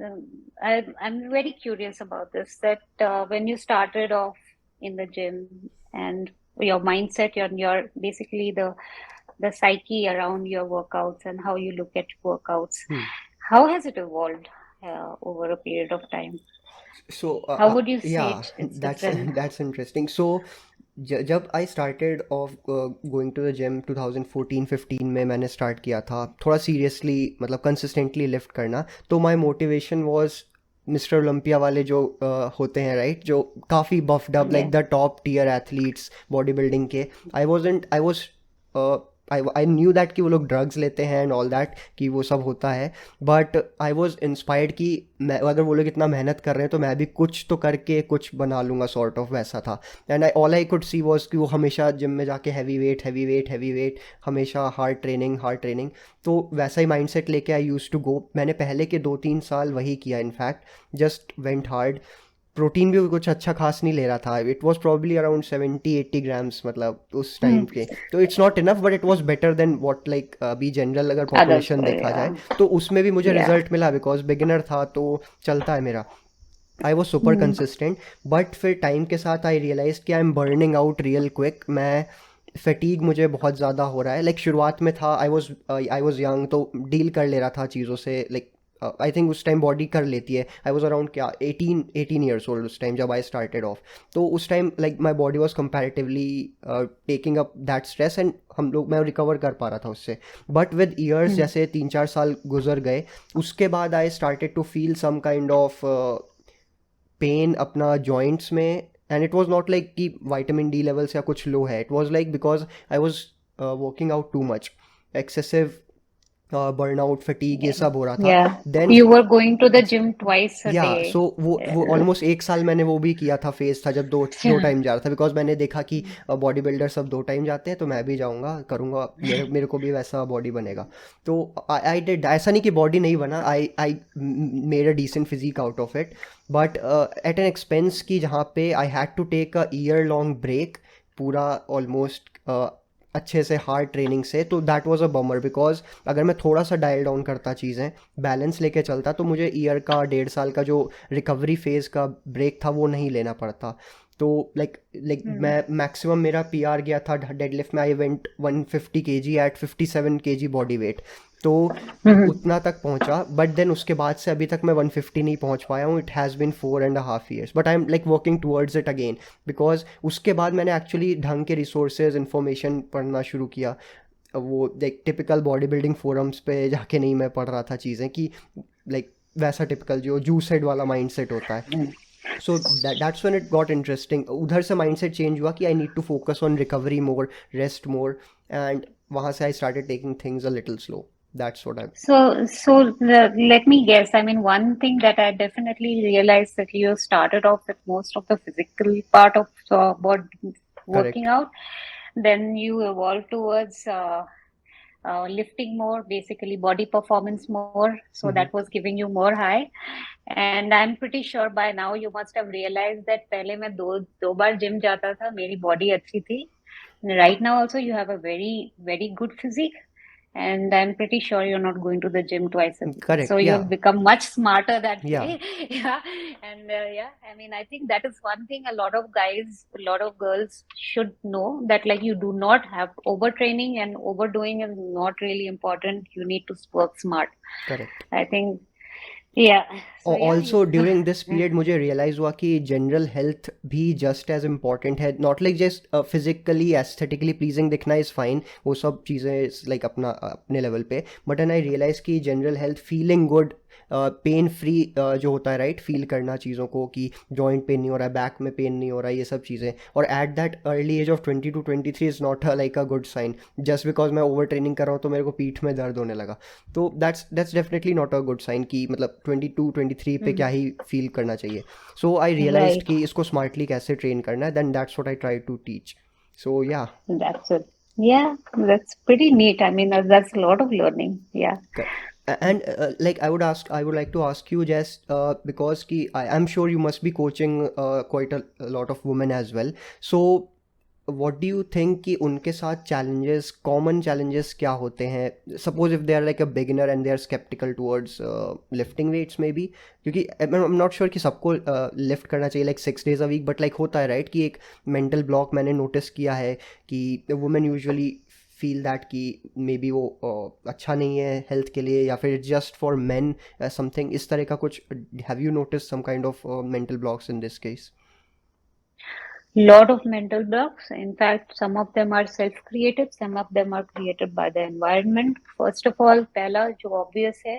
I'm very curious about this. That when you started off in the gym and your mindset, your basically the psyche around your workouts and how you look at workouts, how has it evolved over a period of time? So How would you या say it's that's different? That's interesting. So जब I started off going to the gym 2014-15 में मैंने start किया था थोड़ा seriously, मतलब consistently lift करना। तो my motivation was Mister Olympia वाले जो होते हैं राइट, जो काफ़ी buffed up, Yeah. Like the top tier athletes body building के। I was I knew that कि वो लोग ड्रग्स लेते हैं एंड ऑल दैट, कि वो सब होता है, बट आई वॉज इंस्पायर्ड कि मैं, अगर वो लोग इतना मेहनत कर रहे हैं तो मैं भी कुछ तो करके कुछ बना लूँगा, सॉर्ट ऑफ वैसा था। And I all I could see was कि वो हमेशा जिम में जाके heavy weight heavy weight heavy weight, हमेशा हार्ड ट्रेनिंग हार्ड ट्रेनिंग। तो वैसा ही माइंड सेट लेके आई यूज़ टू गो। मैंने पहले के 2-3 साल वही किया in fact, just went hard. Protein भी कुछ अच्छा खास नहीं ले रहा था, it was probably around 70-80 grams, मतलब उस टाइम के। तो it's not enough, but it was better than what like अभी जनरल अगर others. पॉपुलेशन देखा जाए। Yeah, तो उसमें भी मुझे yeah. रिजल्ट मिला, बिकॉज बिगिनर था तो चलता है मेरा। I was super Hmm. Consistent, but फिर टाइम के साथ आई रियलाइज कि I am burning out real quick. मैं फटीग मुझे बहुत ज़्यादा हो रहा है। लाइक शुरुआत में था, आई वॉज यंग, तो डील कर ले रहा था चीज़ों से। लाइक आई थिंक उस टाइम बॉडी कर लेती है। आई वॉज अराउंड क्या 18 ईयर्स ओल्ड उस टाइम जब आई स्टार्टेड ऑफ। तो उस time like my body was comparatively taking up that stress, and हम लोग, मैं रिकवर कर पा रहा था उससे। But with years, Hmm. जैसे 3-4 साल गुजर गए, उसके बाद I started to feel some kind of pain अपना जॉइंट्स में। And it was not like कि विटामिन डी लेवल्स या कुछ लो है, it was like because I was working out too much, excessive burnout fatigue, ये Yeah. सब हो रहा था। Yeah. Then You were going to the gym twice a या सो day. वो ऑलमोस्ट 1 साल मैंने वो भी किया था, फेज था जब दो दो Yeah. टाइम जा रहा था, बिकॉज मैंने देखा कि बॉडी बिल्डर सब 2 टाइम जाते हैं, तो मैं भी जाऊंगा करूंगा, मेरे मेरे को भी वैसा बॉडी बनेगा। तो आई डिड, ऐसा नहीं कि बॉडी नहीं बना, I made a decent physique out of it, but at an expense की, जहाँ पे I had to take a year long break, पूरा ऑलमोस्ट अच्छे से हार्ड ट्रेनिंग से। तो that was a bummer, because अगर मैं थोड़ा सा डायल डाउन करता चीज़ें, बैलेंस लेके चलता, तो मुझे ईयर का 1.5 साल का जो रिकवरी फेज़ का ब्रेक था वो नहीं लेना पड़ता। तो लाइक Hmm. मैं मैक्सिमम, मेरा पीआर गया था डेडलिफ्ट में, I went 150 kg at 57 kg body weight. तो Hmm. उतना तक पहुंचा, बट देन उसके बाद से अभी तक मैं 150 नहीं पहुंच पाया हूँ। It has been 4.5 years, but I am like working towards it again, because उसके बाद मैंने एक्चुअली ढंग के रिसोर्सेज इन्फॉर्मेशन पढ़ना शुरू किया। वो like typical body building forums पे जाके नहीं मैं पढ़ रहा था चीज़ें, कि लाइक वैसा टिपिकल जो जूस हेड वाला माइंड सेट होता है। So that's when it got interesting, उधर से माइंड सेट चेंज हुआ कि I need to focus on recovery more, rest more, and वहाँ से I started taking things a little slow. That's what I. Let me guess. I mean, one thing that I definitely realized that you started off with most of the physical part of about working correct. out, then you evolved towards lifting more, basically body performance more. So that was giving you more high. And I'm pretty sure by now you must have realized that पहले मैं दो बार gym जाता था, मेरी body अच्छी थी. Right now also you have a very good physique, and I'm pretty sure you're not going to the gym twice a week. So correct या you've become much smarter that या way. Yeah. And yeah, I mean, I think that is one thing a lot of guys, a lot of girls should know, that like you do not have overtraining, and overdoing is not really important. You need to work smart. Correct. I think, yeah. So yeah, also during this period मुझे realise हुआ कि general health भी just as important है, not like just physically aesthetically pleasing दिखना is fine, वो सब चीज़ें like अपना अपने लेवल पे, बट एंड आई रियलाइज़ कि general health, feeling good, pain free जो होता है राइट, फील करना चीज़ों को, कि जॉइंट पेन नहीं हो रहा है, बैक में पेन नहीं हो रहा है, ये सब चीज़ें। और at that early age of 20 to 23 is not like a good sign, just because मैं ओवर ट्रेनिंग कर रहा हूँ तो मेरे को पीठ में दर्द होने लगा। तो that's definitely not a good sign, कि मतलब 22-23 पे क्या ही फील करना चाहिए। So I realised right. कि इसको स्मार्टली कैसे ट्रेन करना है, then that's what I try to teach. So yeah That's it. Yeah, that's pretty neat. I mean, that's a lot of learning. Yeah. and like I would like to ask you, just because ki I'm sure you must be coaching quite a lot of women as well. So what do you think कि उनके साथ challenges, common challenges क्या होते हैं? Suppose if they are like a beginner and they are skeptical towards lifting weights maybe, क्योंकि I'm not sure कि सबको lift करना चाहिए like 6 days a week, but like होता है right कि एक mental block मैंने notice किया है कि women usually feel that कि मे बी वो अच्छा नहीं है हेल्थ के लिए, या फिर जस्ट फॉर मेन समथिंग इस तरह का कुछ। Have you notice some kind of mental blocks in this case? Lot of mental blocks. In fact, some of them are self-created, some of them are created by the environment. First of all, पहला जो obvious है,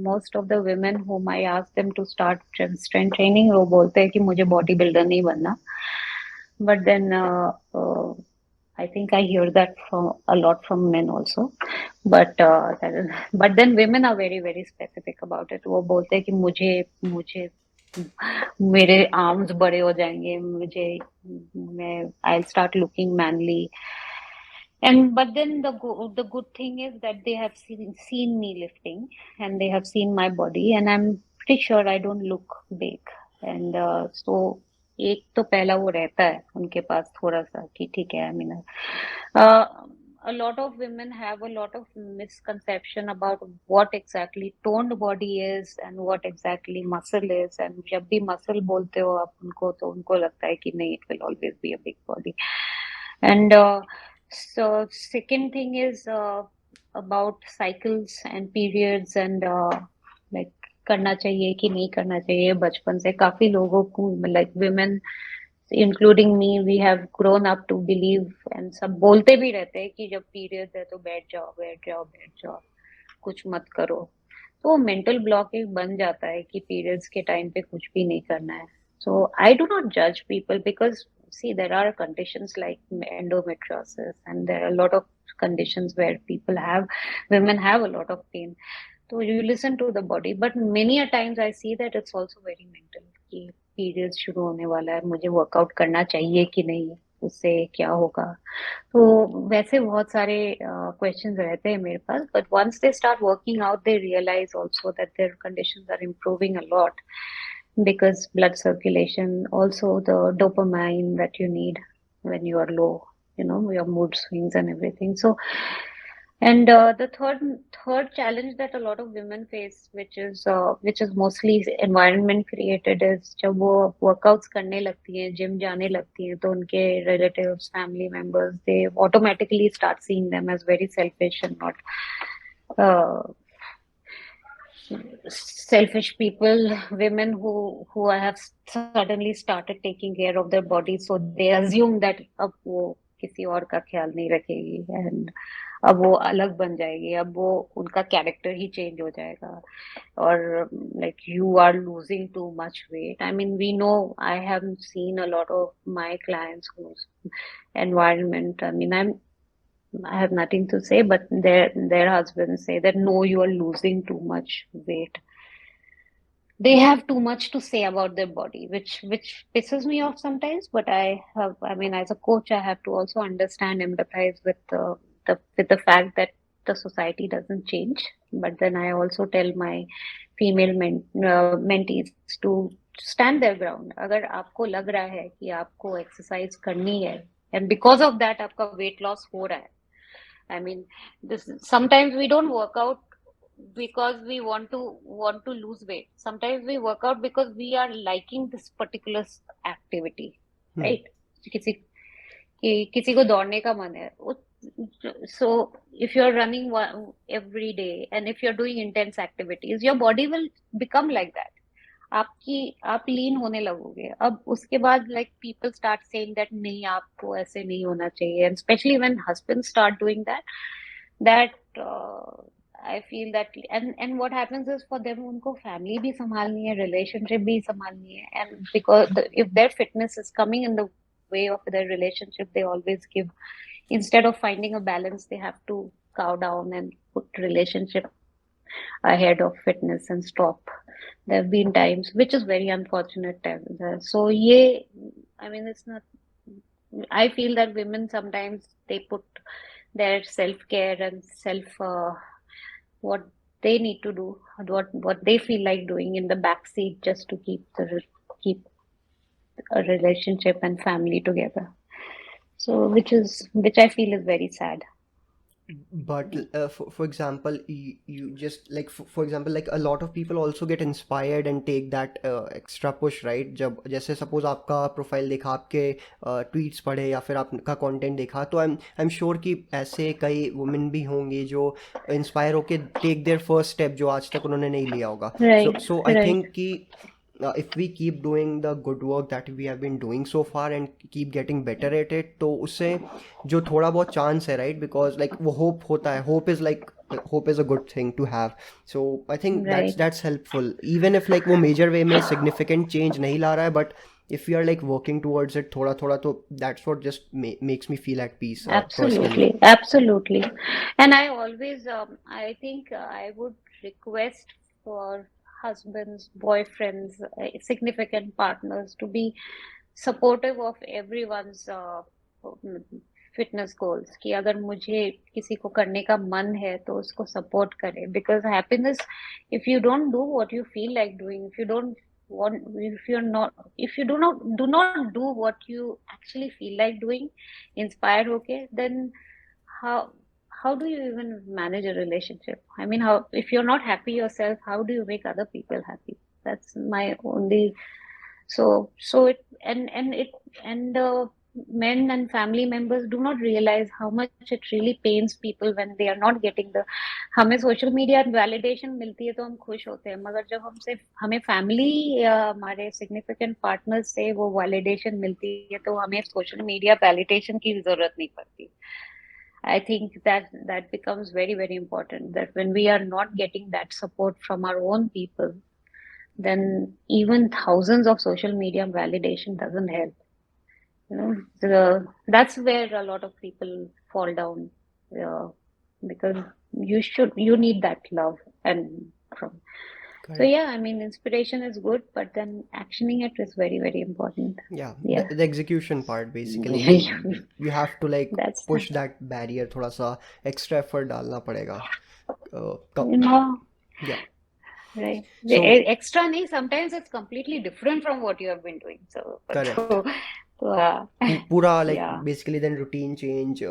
most of the women whom I ask them to start strength training, वो बोलते हैं कि मुझे body builder नहीं बनना. But then I think I hear that from a lot from men also. But then women are very very specific about it. वो बोलते हैं कि मुझे मुझे मेरे आर्म्स बड़े हो जाएंगे, मुझे मैं I'll start looking manly. And but then the good thing is that they have seen me lifting, and they have seen my body, and I'm pretty sure I don't look big. And so एक तो पहला वो रहता है उनके पास थोड़ा सा कि ठीक है, I mean, uh, a lot of women have a lot of misconception about what exactly toned body is and what exactly muscle is. And जब भी muscle बोलते हो आप उनको, तो उनको लगता है कि नहीं, it will always be a big body. And so second thing is about cycles and periods and like करना चाहिए कि नहीं करना चाहिए. बचपन से काफी लोगों को, like women including me, we have grown up to believe, and सब बोलते भी रहते हैं कि जब पीरियड है तो बैठ जाओ बैठ जाओ बैठ जाओ, कुछ मत करो. तो मेंटल ब्लॉक एक बन जाता है कि पीरियड्स के टाइम पे कुछ भी नहीं करना है. सो आई डू नॉट जज people because see there are conditions like endometriosis, and there are a lot of conditions where women have a lot of pain. So you listen to the body, but many a times I see that it's also very mental कि periods शुरू होने वाला है, मुझे workout करना चाहिए कि नहीं, उससे क्या होगा. तो वैसे बहुत सारे क्वेश्चंस रहते हैं मेरे पास, but once they start working out they realise also that their conditions are improving a lot because blood circulation, also the dopamine that you need when you are low, your mood swings and everything. So and the third challenge that a lot of women face, which is mostly environment created, is जब वो workouts करने लगती हैं, gym जाने लगती हैं, तो उनके relatives, family members, they automatically start seeing them as very selfish and not uh, selfish people. Women who have suddenly started taking care of their body, so they assume that अब वो किसी और का ख्याल नहीं रखेगी, and अब वो अलग बन जाएगी, अब वो उनका कैरेक्टर ही चेंज हो जाएगा. और like you are losing too much weight. I mean, we know, I have seen a lot of my clients whose environment, I have nothing to say, but their husbands say that no, you are losing too much weight. They have too much to say about their body, which pisses me off sometimes. But as a coach, I have to also understand, empathize with the fact that the society doesn't change. But then I also tell my female mentees to stand their ground. अगर आपको लग रहा है कि आपको exercise करनी है, and because of that आपका weight loss हो रहा है, I mean, this sometimes we don't work out because we want to lose weight. Sometimes we work out because we are liking this particular activity, right? किसी किसी को दौड़ने का मन है. So if you're running every day and if you're doing intense activities, your body will become like that. आप लीन होने लगोगे. अब उसके बाद like people start saying that नहीं, आपको ऐसे नहीं होना चाहिए, and especially when husbands start doing that I feel that, and what happens is for them, उनको family भी संभालनी है, relationship भी संभालनी है, and because if their fitness is coming in the way of their relationship, they always give, instead of finding a balance, they have to cow down and put relationship ahead of fitness and stop. There have been times, which is very unfortunate. So yeah, it's not. I feel that women sometimes they put their self care and what they need to do, what they feel like doing in the back seat just to keep a relationship and family together. So which I feel is very sad. But for example, you just like for example, like a lot of people also get inspired and take that extra push, right? जब जैसे suppose आपका profile देखा, आपके tweets पढ़े या फिर आपका content देखा, तो आई एम श्योर कि ऐसे कई वुमेन भी होंगे जो इंस्पायर होके टेक देयर फर्स्ट स्टेप जो आज तक उन्होंने नहीं लिया होगा. Right, सो आई right. थिंक कि if we keep doing the good work that we have been doing so far and keep getting better at it, तो उससे जो थोड़ा बहुत चांस है, राइट, बिकॉज लाइक वो होप होता है. Hope is a good thing to have. So I think Right. That's helpful, even if like वो मेजर वे में सिग्निफिकेंट चेंज नहीं ला रहा है, but if we are like working towards it thoda thoda, तो that's what just makes me feel at peace personally. Absolutely, absolutely. And I always, I think I would request for husbands, boyfriends, significant partners to be supportive of everyone's fitness goals कि अगर मुझे किसी को करने का मन है तो उसको सपोर्ट करें because happiness if you don't do what you feel like doing if you don't want if you're not if you do not do what you actually feel like doing inspired okay then how how do you even manage a relationship I mean how if you're not happy yourself how do you make other people happy that's my only so it and it and men and family members do not realize how much it really pains people when they are not getting the हमें social media validation मिलती है तो हम खुश होते हैं मगर जब हमसे हमें फैमिली या हमारे सिग्निफिकेंट पार्टनर्स से वो वैलिडेशन मिलती है तो हमें सोशल मीडिया वैलिडेशन की जरूरत नहीं पड़ती I think that becomes very, very important that when we are not getting that support from our own people, then even thousands of social media validation doesn't help. You know, that's where a lot of people fall down because you need that love and from. So Correct. yeah, I mean, inspiration is good, but then actioning it is very, very important. Yeah, Yeah, the execution part basically कि you have to like that's push that barrier, थोड़ा सा extra effort डालना पड़ेगा. you know. Yeah. Right. The So extra nahi, sometimes it's completely different from what you have been doing. So, correct. पूरा like yeah. basically then routine change,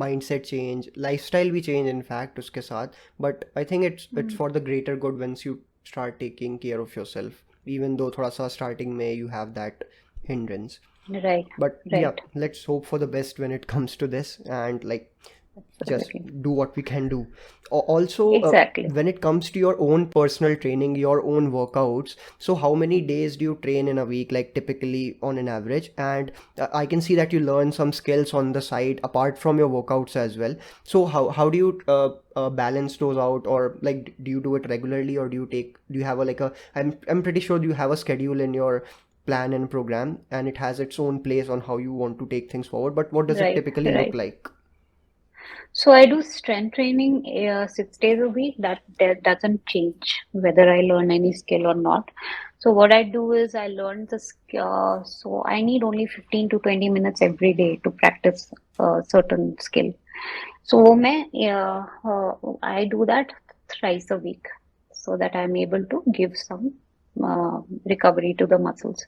mindset change, lifestyle भी change in fact उसके साथ. But I think it's for the greater good once you start taking care of yourself, even though थोड़ा सा starting में you have that hindrance. Right. But yeah, Right. let's hope for the best when it comes to this and like just Absolutely. do what we can do. Also, Exactly. when it comes to your own personal training, your own workouts, so how many days do you train in a week, like typically on an average? And I can see that you learn some skills on the side apart from your workouts as well. So how do you balance those out, or like do you do it regularly, or do you have a like a I'm pretty sure you have a schedule in your plan and program, and it has its own place on how you want to take things forward, but what does it Right. typically look Right. like? So I do strength training 6 days a week. That doesn't change whether I learn any skill or not. So what I do is I learn the skill. So I need only 15 to 20 minutes every day to practice a certain skill. So वो मैं I do that thrice a week so that I'm able to give some recovery to the muscles.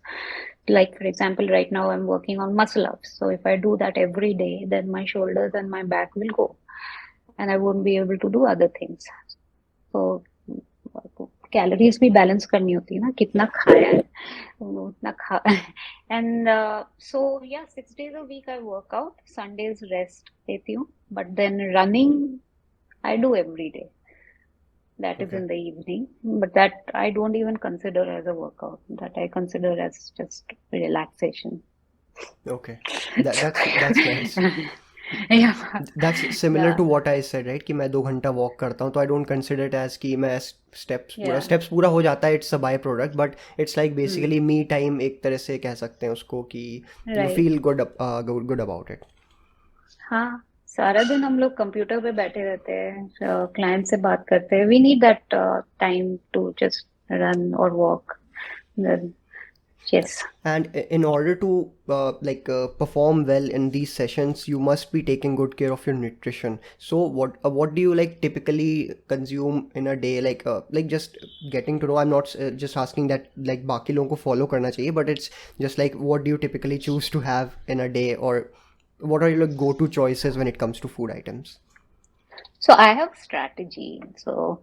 Like for example, right now I'm working on muscle ups. So if I do that every day, then my shoulders and my back will go, and I won't be able to do other things. So calories भी balance करनी होती है ना कितना खाया है उतना खा एंड सो या 6 days a week I work out Sundays rest लेती हूँ but then running I do every day that is Okay. in the evening but that I don't even consider as a workout that I consider as just relaxation Okay. That's nice. yeah That's similar yeah to what I said, right? कि मैं 2 घंटा walk करता हूँ तो I don't consider it as कि मैं yeah steps पूरा हो जाता है, it's a by product, but it's like hmm. Basically me time, एक तरह से कह सकते हैं उसको कि you right feel good about it. हाँ सारा दिन हम लोग कंप्यूटर पे बैठे रहते हैं क्लाइंट से बात करते हैं we need that time to just run और walk yes And in order to perform well in these sessions, you must be taking good care of your nutrition. So what do you like typically consume in a day? Like just getting to know. I'm not just asking that like बाकी लोगों को follow करना चाहिए, but it's just like what do you typically choose to have in a day, or what are your like go-to choices when it comes to food items? So I have strategy. So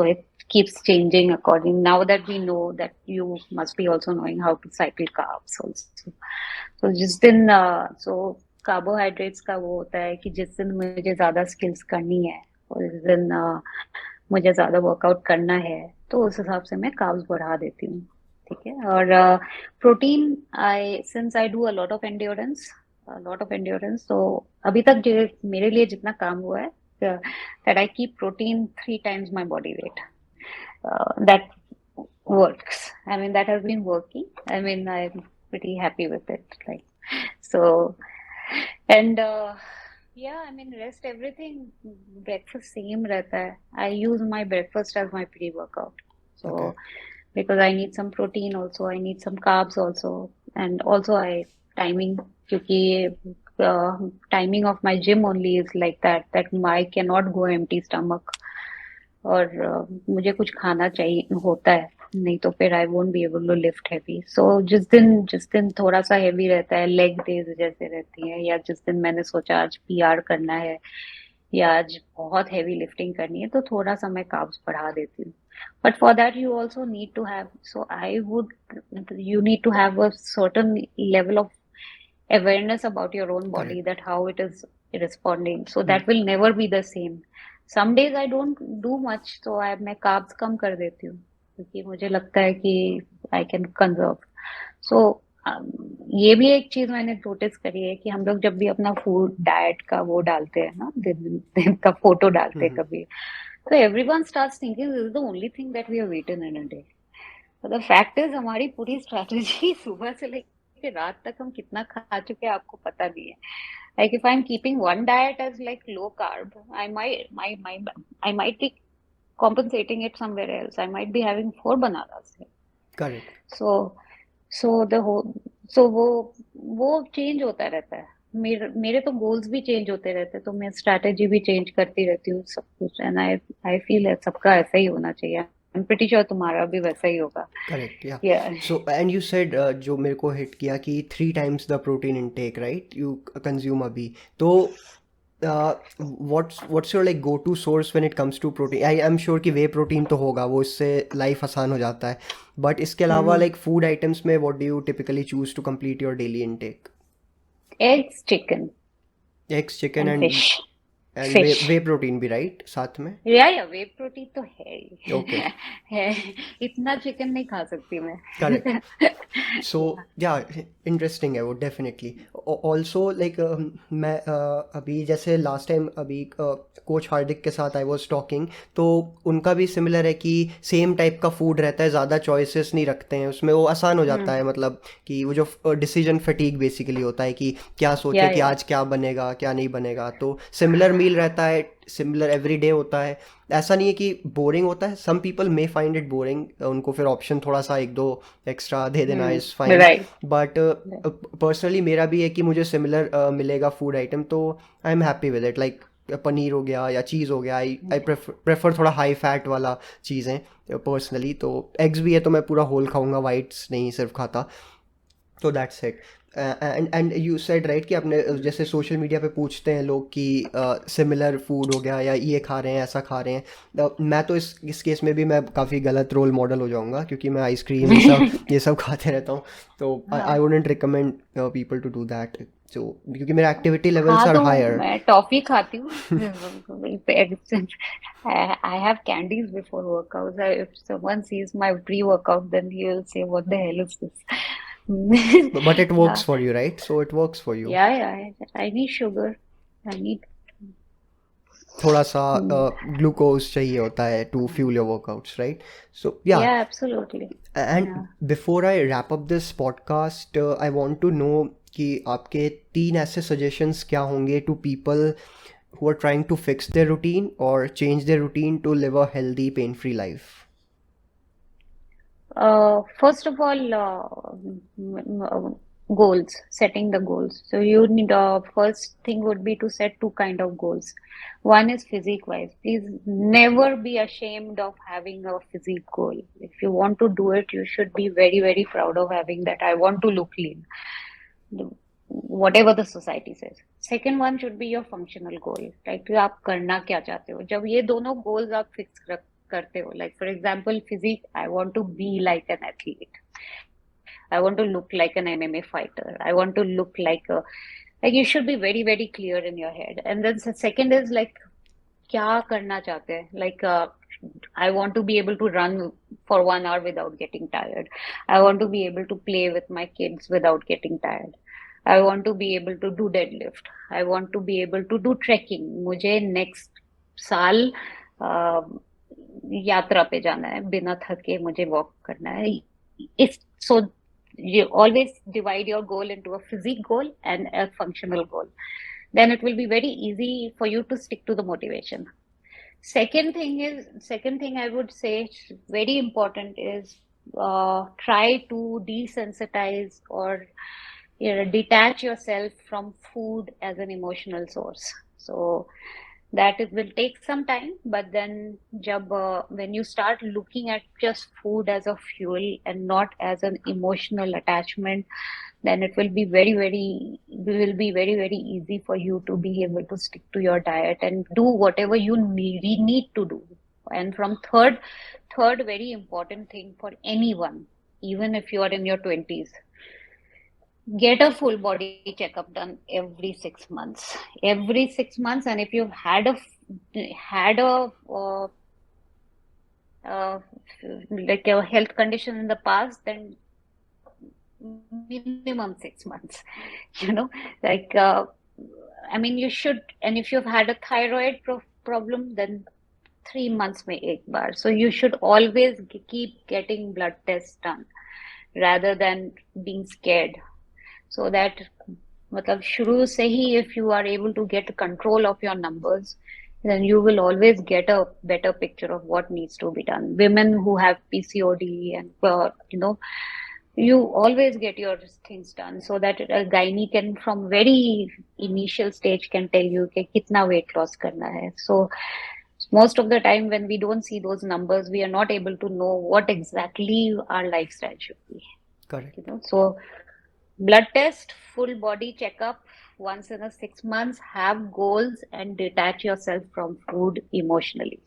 it keeps changing according. Now that we know that you must be also knowing how to cycle carbs also. So जिस दिन so carbohydrates का वो होता है कि जिस दिन मुझे ज्यादा skills करनी है और जिस दिन मुझे ज्यादा वर्कआउट करना है तो उस हिसाब से मैं carbs बढ़ा देती हूँ ठीक है और protein I since I do a lot of endurance so अभी तक जो मेरे लिए जितना काम हुआ है that I keep protein 3 times my body weight that works I mean that has been working I mean, I'm pretty happy with it. Like, so, and yeah, I mean, rest everything, breakfast same रहता है. I use my breakfast as my pre-workout. Okay. So, because I need some protein also, I need some carbs also, and also I timing क्योंकि timing of my gym only is like that I cannot go empty stomach. और मुझे कुछ खाना चाहिए होता है नहीं तो फिर I won't be able to lift heavy so जिस दिन थोड़ा सा हैवी रहता है लेग डेज जैसे रहती है या जिस दिन मैंने सोचा आज पीआर करना है या आज बहुत हैवी लिफ्टिंग करनी है तो थोड़ा सा मैं कार्ब्स बढ़ा देती हूँ but for that you also need to have so I would you need to have a certain level of awareness about your own body Correct. that how it is responding so Hmm. that will never be the same some days I don't do much so मैं carbs कम कर देती हूँ क्योंकि मुझे लगता है कि I can conserve so ये भी एक चीज मैंने नोटिस करी है कि हम लोग जब भी अपना फूड डाइट का वो डालते हैं ना दिन का फोटो डालते हैं Hmm. कभी तो everyone starts thinking this is the only thing that we have eaten in a day the fact is हमारी पूरी स्ट्रेटेजी सुबह से लेके रात तक हम कितना खा चुके हैं आपको पता नहीं है like if I am keeping one diet as like low carb I might be compensating it somewhere else I might be having 4 bananas Correct. so so the whole so वो चेंज होता रहता है मेरे तो गोल्स भी change होते रहते हैं तो मैं स्ट्रैटेजी भी चेंज करती रहती हूँ सब कुछ एंड आई आई फील सबका ऐसा ही होना चाहिए आई एम प्रीटी श्योर तुम्हारा भी वैसा ही होगा Correct. Yeah. या So, and you said जो मेरे को हिट किया कि 3 times the protein intake, right? You consume अभी. तो what's your like go-to source when it comes to protein? I am sure कि वे प्रोटीन तो होगा वो इससे लाइफ आसान हो जाता है. बट इसके अलावा हम्म like food items में what do you typically choose to complete your daily intake? Eggs chicken Eggs, chicken and and fish way protein भी राइट साथ में. या वे प्रोटीन तो है ओके. ही है इतना चिकन नहीं खा सकती मैं करेक्ट. सो या या इंटरेस्टिंग है वो डेफिनेटली. ऑल्सो लाइक मैं अभी जैसे लास्ट टाइम अभी कोच हार्दिक के साथ आई वॉज टॉकिंग तो उनका भी सिमिलर है कि सेम टाइप का फूड रहता है, ज़्यादा चॉइसेस नहीं रखते हैं उसमें, वो आसान हो जाता हम्म है. मतलब कि वो जो डिसीजन फटीग बेसिकली होता है कि क्या सोचे कि या आज क्या बनेगा क्या नहीं बनेगा. तो सिमिलर मील रहता है, सिमिलर एवरी डे होता है. ऐसा नहीं है कि बोरिंग होता है. Some people may find it boring, उनको फिर ऑप्शन थोड़ा सा एक दो एक्स्ट्रा दे देना is fine. Right but personally मेरा भी है कि मुझे सिमिलर मिलेगा फूड आइटम तो I am happy with it. Like paneer हो गया या चीज़ हो गया, आई प्रेफर थोड़ा हाई फैट वाला चीज़ें पर्सनली. तो एग्स भी है तो मैं पूरा होल खाऊंगा, वाइट्स नहीं सिर्फ खाता. तो that's it. And you said right कि आपने जैसे सोशल मीडिया पे पूछते हैं लोग कि सिमिलर फूड हो गया या ये खा रहे हैं ऐसा खा रहे हैं. मैं तो इस केस में भी मैं काफ़ी गलत रोल मॉडल हो जाऊंगा क्योंकि मैं आइसक्रीम ये सब खाते रहता हूँ. तो आई हाँ wouldn't recommend people to do that. तो क्योंकि मेरे एक्टिविटी लेवल्स हाँ आर तो हायर. मैं टॉफी खाती हूँ I have candies before workouts. If someone sees my pre-workout, then he will say, "What the hell is this?" But it works Yeah, for you right, so it works for you. yeah. I need sugar. I need. थोड़ा सा Hmm. Glucose चाहिए होता है to fuel your workouts right. So yeah. Yeah, absolutely. And Yeah. Before I wrap up this podcast I want to know कि आपके 3 ऐसे suggestions क्या होंगे to people who are trying to fix their routine or change their routine to live a healthy pain free life. First of all, goals, setting the goals. So you need, first thing would be to set two kind of goals. One is physique wise. Please never be ashamed of having a physique goal. If you want to do it, you should be very, very proud of having that. I want to look lean. Whatever the society says. Second one should be your functional goal. Like कि आप करना क्या चाहते हो. जब ये दोनों goals आप fix करते हो, like for example physique, I want to be like an athlete, I want to look like an MMA fighter, I want to look like a, like you should be very very clear in your head. And then the second is like क्या करना चाहते हैं, like I want to be able to run for 1 hour without getting tired, I want to be able to play with my kids without getting tired, I want to be able to do deadlift, I want to be able to do trekking. मुझे next साल यात्रा पे जाना है बिना थके, मुझे walk करना है. इस सो you always divide your goal into a physique goal and a functional goal. Then it will be very easy for you to stick to the motivation. Second thing I would say very important is try to desensitize or detach yourself from food as an emotional source. So that it will take some time, but then when you start looking at just food as a fuel and not as an emotional attachment, then it will be very easy for you to be able to stick to your diet and do whatever you need to do. And from third very important thing for anyone, even if you are in your 20s, get a full body checkup done every 6 months. And if you've had a uh, like a health condition in the past, then minimum 6 months. you know like I mean, you should. And if you've had a thyroid problem, then 3 months में एक बार. So you should always keep getting blood tests done rather than being scared. So that मतलब शुरू से ही, if you are able to get control of your numbers, then you will always get a better picture of what needs to be done. Women who have PCOD and you always get your things done, so that a gynae can from very initial stage can tell you कि कितना weight loss करना है. So most of the time when we don't see those numbers, we are not able to know what exactly our lifestyle should be. Correct. So blood test, full body checkup once in a 6 months, have goals, and detach yourself from food emotionally.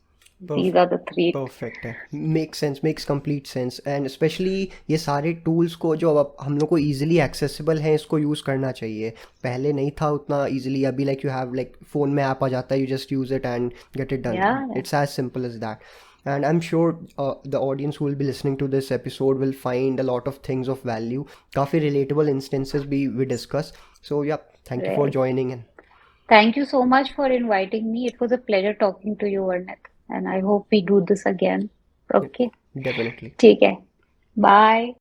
These are the three. Perfect है, make sense, makes complete sense. And specially ये सारे tools को जो अब हम लोग को easily accessible हैं, इसको यूज़ करना चाहिए. पहले नहीं था उतना ईजिली. अभी like you have like phone में ऐप आ जाता है, you just use it and get it done. Yeah, It's as simple as that. And I'm sure the audience who will be listening to this episode will find a lot of things of value. काफ़ी relatable instances we discuss. So yeah, thank you for right. joining in. Thank you so much for inviting me. It was a pleasure talking to you, Arnett, and I hope we do this again. Okay. Definitely. ठीक है. Bye.